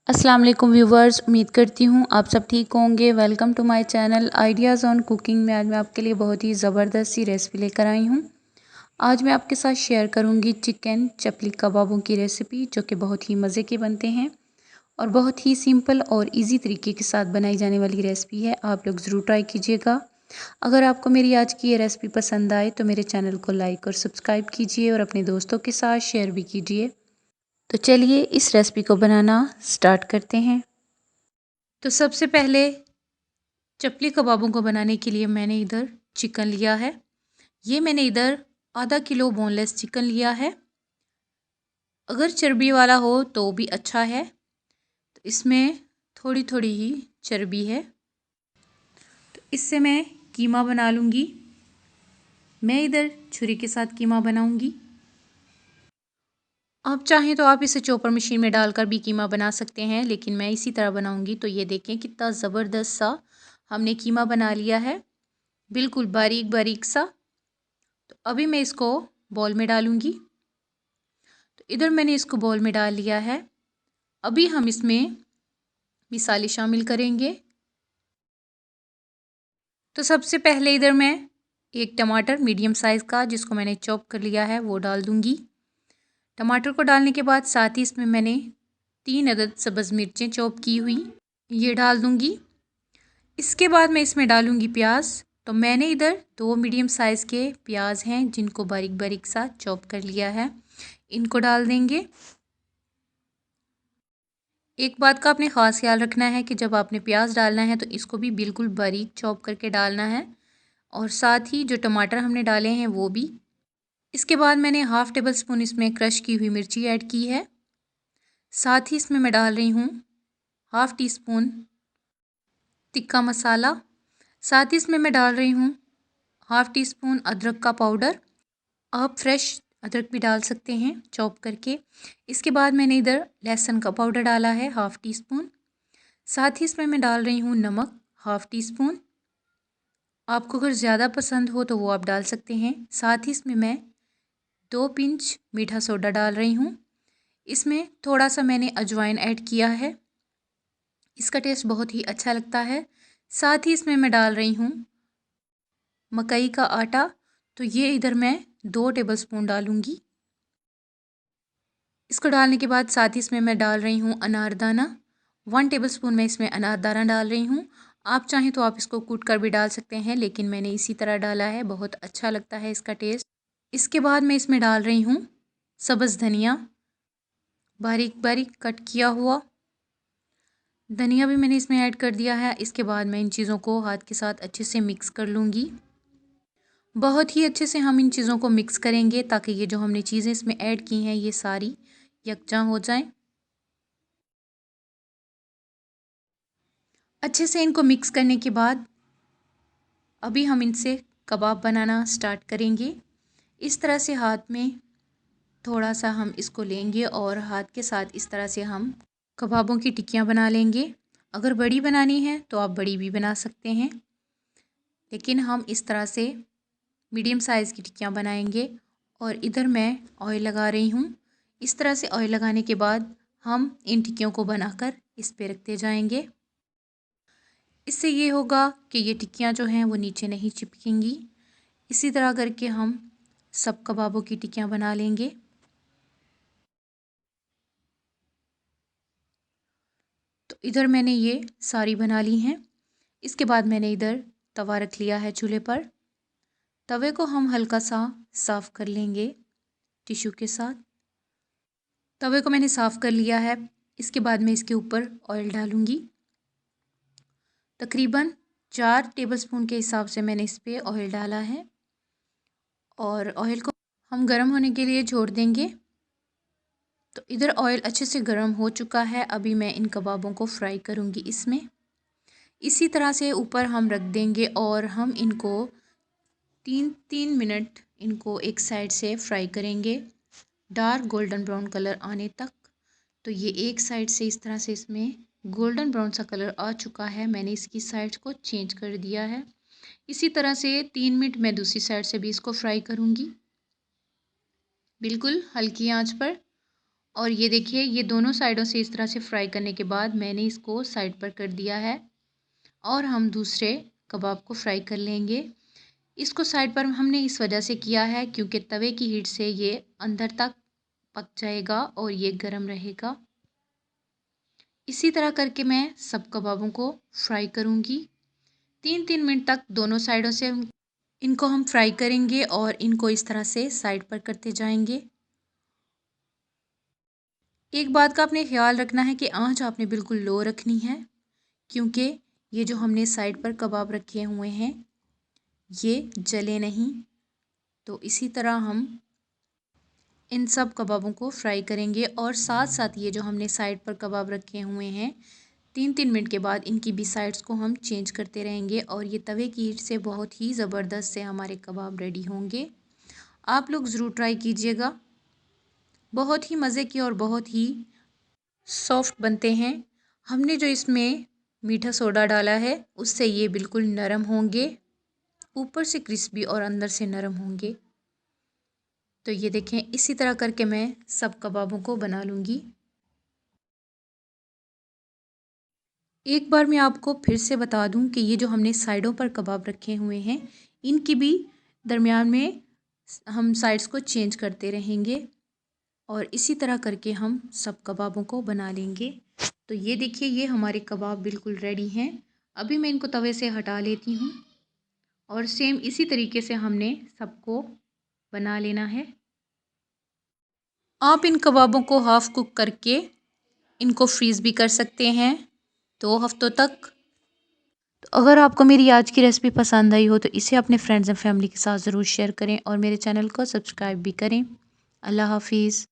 अस्सलाम वालेकुम व्यूवर्स, उम्मीद करती हूँ आप सब ठीक होंगे। Welcome to my channel ideas on cooking में आज मैं आपके लिए बहुत ही ज़बरदस्त सी रेसिपी लेकर आई हूँ। आज मैं आपके साथ शेयर करूँगी चिकन चपली कबाबों की रेसिपी, जो कि बहुत ही मज़े के बनते हैं और बहुत ही सिंपल और इजी तरीके के साथ बनाई जाने वाली रेसिपी है। आप लोग ज़रूर ट्राई कीजिएगा। अगर आपको मेरी आज की ये रेसिपी पसंद आए तो मेरे चैनल को लाइक और सब्सक्राइब कीजिए और अपने दोस्तों के साथ शेयर भी कीजिए। तो चलिए इस रेसिपी को बनाना स्टार्ट करते हैं। तो सबसे पहले चपली कबाबों को बनाने के लिए मैंने इधर चिकन लिया है। ये मैंने इधर आधा किलो बोनलेस चिकन लिया है। अगर चर्बी वाला हो तो भी अच्छा है। तो इसमें थोड़ी थोड़ी ही चर्बी है। तो इससे मैं कीमा बना लूँगी। मैं इधर छुरी के साथ कीमा बनाऊँगी। आप चाहें तो आप इसे चॉपर मशीन में डालकर भी कीमा बना सकते हैं, लेकिन मैं इसी तरह बनाऊँगी। तो ये देखें कितना ज़बरदस्त सा हमने कीमा बना लिया है, बिल्कुल बारीक बारीक सा। तो अभी मैं इसको बॉल में डालूँगी। तो इधर मैंने इसको बॉल में डाल लिया है। अभी हम इसमें मिसाले शामिल करेंगे। तो सबसे पहले इधर मैं एक टमाटर मीडियम साइज़ का, जिसको मैंने चॉप कर लिया है, वो डाल दूँगी। टमाटर को डालने के बाद साथ ही इसमें मैंने 3 अदद सब्ज़ मिर्चें चॉप की हुई ये डाल दूँगी। इसके बाद मैं इसमें डालूँगी प्याज। तो मैंने इधर 2 मीडियम साइज़ के प्याज हैं, जिनको बारीक बारीक सा चॉप कर लिया है, इनको डाल देंगे। एक बात का आपने ख़ास ख्याल रखना है कि जब आपने प्याज डालना है तो इसको भी बिल्कुल बारीक चॉप करके डालना है, और साथ ही जो टमाटर हमने डाले हैं वो भी। इसके बाद मैंने हाफ़ टेबल स्पून इसमें क्रश की हुई मिर्ची ऐड की है। साथ ही इसमें मैं डाल रही हूँ हाफ़ टी स्पून तिक्का मसाला। साथ ही इसमें मैं डाल रही हूँ हाफ़ टी स्पून अदरक का पाउडर। आप फ्रेश अदरक भी डाल सकते हैं चॉप करके। इसके बाद मैंने इधर लहसुन का पाउडर डाला है हाफ़ टी स्पून। साथ ही इसमें मैं डाल रही हूँ नमक हाफ़ टी स्पून। आपको अगर ज़्यादा पसंद हो तो वो आप डाल सकते हैं। साथ ही इसमें मैं 2 पिंच मीठा सोडा डाल रही हूँ। इसमें थोड़ा सा मैंने अजवाइन ऐड किया है, इसका टेस्ट बहुत ही अच्छा लगता है। साथ ही इसमें मैं डाल रही हूँ मकई का आटा। तो ये इधर मैं 2 टेबलस्पून डालूँगी। इसको डालने के बाद साथ ही इसमें मैं डाल रही हूँ अनारदाना। 1 टेबलस्पून मैं इसमें अनारदाना डाल रही हूँ। आप चाहें तो आप इसको कूट कर भी डाल सकते हैं, लेकिन मैंने इसी तरह डाला है, बहुत अच्छा लगता है इसका टेस्ट। इसके बाद मैं इसमें डाल रही हूँ सब्ज़ धनिया, बारीक बारीक कट किया हुआ धनिया भी मैंने इसमें ऐड कर दिया है। इसके बाद मैं इन चीज़ों को हाथ के साथ अच्छे से मिक्स कर लूँगी। बहुत ही अच्छे से हम इन चीज़ों को मिक्स करेंगे, ताकि ये जो हमने चीज़ें इसमें ऐड की हैं ये सारी यकजां हो जाएं। अच्छे से इनको मिक्स करने के बाद अभी हम इनसे कबाब बनाना स्टार्ट करेंगे। इस तरह से हाथ में थोड़ा सा हम इसको लेंगे और हाथ के साथ इस तरह से हम कबाबों की टिक्कियाँ बना लेंगे। अगर बड़ी बनानी है तो आप बड़ी भी बना सकते हैं, लेकिन हम इस तरह से मीडियम साइज़ की टिक्कियाँ बनाएंगे। और इधर मैं ऑयल लगा रही हूँ। इस तरह से ऑयल लगाने के बाद हम इन टिक्कियों को बनाकर इस पे रखते जाएंगे। इससे ये होगा कि ये टिक्कियाँ जो हैं वो नीचे नहीं चिपकेंगी। इसी तरह करके हम सब कबाबों की टिक्कियाँ बना लेंगे। तो इधर मैंने ये सारी बना ली हैं। इसके बाद मैंने इधर तवा रख लिया है चूल्हे पर। तवे को हम हल्का सा साफ़ कर लेंगे टिश्यू के साथ। तवे को मैंने साफ़ कर लिया है। इसके बाद मैं इसके ऊपर ऑयल डालूँगी। तकरीबन 4 टेबलस्पून के हिसाब से मैंने इस पे ऑयल डाला है, और ऑयल को हम गर्म होने के लिए छोड़ देंगे। तो इधर ऑयल अच्छे से गर्म हो चुका है। अभी मैं इन कबाबों को फ्राई करूँगी इसमें। इसी तरह से ऊपर हम रख देंगे और हम इनको 3 मिनट इनको एक साइड से फ्राई करेंगे, डार्क गोल्डन ब्राउन कलर आने तक। तो ये एक साइड से इस तरह से इसमें गोल्डन ब्राउन सा कलर आ चुका है। मैंने इसकी साइड को चेंज कर दिया है। इसी तरह से 3 मिनट मैं दूसरी साइड से भी इसको फ्राई करूँगी, बिल्कुल हल्की आंच पर। और ये देखिए, ये दोनों साइडों से इस तरह से फ्राई करने के बाद मैंने इसको साइड पर कर दिया है और हम दूसरे कबाब को फ्राई कर लेंगे। इसको साइड पर हमने इस वजह से किया है क्योंकि तवे की हीट से ये अंदर तक पक जाएगा और ये गर्म रहेगा। इसी तरह करके मैं सब कबाबों को फ्राई करूँगी। 3-3 मिनट तक दोनों साइडों से इनको हम फ्राई करेंगे और इनको इस तरह से साइड पर करते जाएंगे। एक बात का आपने ख्याल रखना है कि आंच आपने बिल्कुल लो रखनी है क्योंकि ये जो हमने साइड पर कबाब रखे हुए हैं ये जले नहीं। तो इसी तरह हम इन सब कबाबों को फ्राई करेंगे और साथ साथ ये जो हमने साइड पर कबाब रखे हुए हैं 3-3 मिनट के बाद इनकी भी साइड्स को हम चेंज करते रहेंगे और ये तवे की हीट से बहुत ही ज़बरदस्त से हमारे कबाब रेडी होंगे। आप लोग ज़रूर ट्राई कीजिएगा, बहुत ही मज़े की और बहुत ही सॉफ्ट बनते हैं। हमने जो इसमें मीठा सोडा डाला है उससे ये बिल्कुल नरम होंगे, ऊपर से क्रिस्पी और अंदर से नरम होंगे। तो ये देखें, इसी तरह करके मैं सब कबाबों को बना लूँगी। एक बार मैं आपको फिर से बता दूं कि ये जो हमने साइडों पर कबाब रखे हुए हैं इनकी भी दरमियान में हम साइड्स को चेंज करते रहेंगे और इसी तरह करके हम सब कबाबों को बना लेंगे। तो ये देखिए, ये हमारे कबाब बिल्कुल रेडी हैं। अभी मैं इनको तवे से हटा लेती हूँ और सेम इसी तरीके से हमने सबको बना लेना है। आप इन कबाबों को हाफ़ कुक करके इनको फ्रीज़ भी कर सकते हैं 2 हफ्तों तक। तो अगर आपको मेरी आज की रेसिपी पसंद आई हो तो इसे अपने फ्रेंड्स एंड फैमिली के साथ ज़रूर शेयर करें और मेरे चैनल को सब्सक्राइब भी करें। अल्लाह हाफिज़।